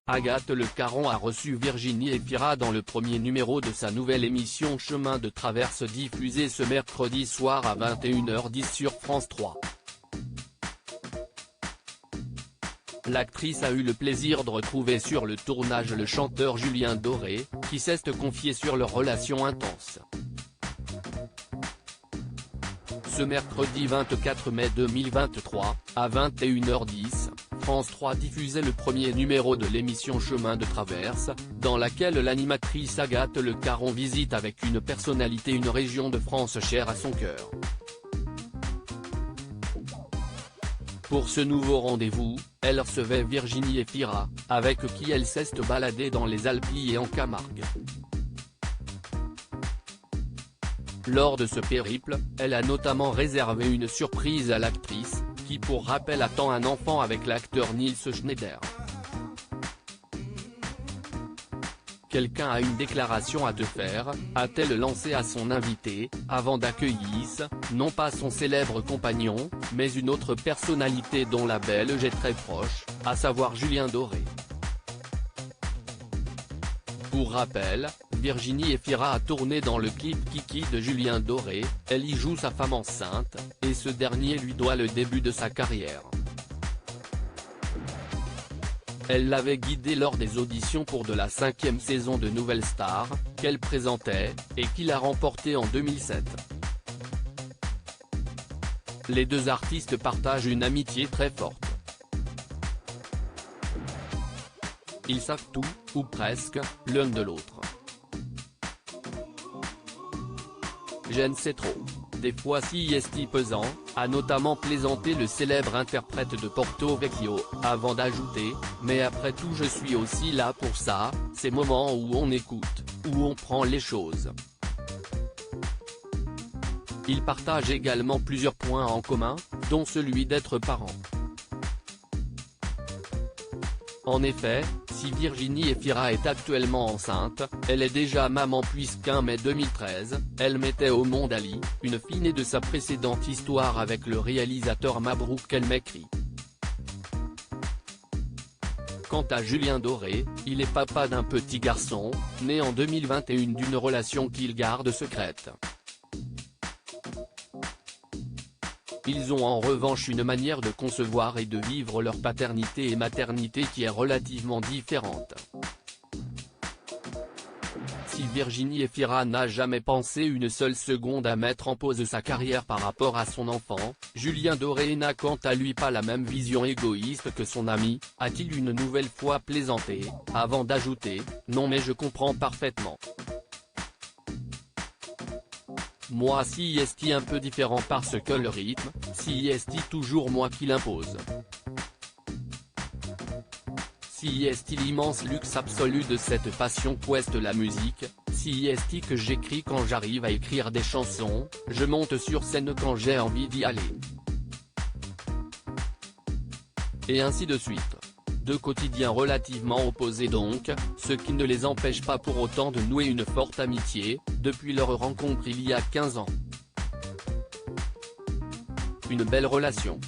Agathe Le Caron a reçu Virginie Efira dans le premier numéro de sa nouvelle émission Chemin de traverse diffusée ce mercredi soir à 21h10 sur France 3. L'actrice a eu le plaisir de retrouver sur le tournage le chanteur Julien Doré, qui s'est confié sur leur relation intense. Ce mercredi 24 mai 2023, à 21h10, France 3 diffusait le premier numéro de l'émission Chemin de traverse, dans laquelle l'animatrice Agathe Le Caron visite avec une personnalité une région de France chère à son cœur. Pour ce nouveau rendez-vous, elle recevait Virginie Efira, avec qui elle s'est baladée dans les Alpes et en Camargue. Lors de ce périple, elle a notamment réservé une surprise à l'actrice, qui pour rappel attend un enfant avec l'acteur Nils Schneider. Quelqu'un a une déclaration à te faire, a-t-elle lancé à son invité, avant d'accueillir, non pas son célèbre compagnon, mais une autre personnalité dont la Belge est très proche, à savoir Julien Doré. Pour rappel, Virginie Efira a tourné dans le clip Kiki de Julien Doré, elle y joue sa femme enceinte, et ce dernier lui doit le début de sa carrière. Elle l'avait guidé lors des auditions pour de la 5e saison de Nouvelle Star, qu'elle présentait, et qu'il a remporté en 2007. Les deux artistes partagent une amitié très forte. Ils savent tout, ou presque, l'un de l'autre. Je ne sais trop. Des fois si est pesant, a notamment plaisanté le célèbre interprète de Porto Vecchio, avant d'ajouter, mais après tout je suis aussi là pour ça, ces moments où on écoute, où on prend les choses. Ils partagent également plusieurs points en commun, dont celui d'être parents. En effet, si Virginie Efira est actuellement enceinte, elle est déjà maman puisqu'en mai 2013, elle mettait au monde Ali, une fille née de sa précédente histoire avec le réalisateur Mabrouk El Mekri. Quant à Julien Doré, il est papa d'un petit garçon, né en 2021 d'une relation qu'il garde secrète. Ils ont en revanche une manière de concevoir et de vivre leur paternité et maternité qui est relativement différente. Si Virginie Efira n'a jamais pensé une seule seconde à mettre en pause sa carrière par rapport à son enfant, Julien Doré n'a quant à lui pas la même vision égoïste que son ami, a-t-il une nouvelle fois plaisanté, avant d'ajouter « Non mais je comprends parfaitement. Moi si est un peu différent parce que le rythme, si est toujours moi qui l'impose. Si est l'immense luxe absolu de cette passion qu'ouest la musique, si est que j'écris quand j'arrive à écrire des chansons, je monte sur scène quand j'ai envie d'y aller. Et ainsi de suite. Deux quotidiens relativement opposés donc, ce qui ne les empêche pas pour autant de nouer une forte amitié, depuis leur rencontre il y a 15 ans. Une belle relation.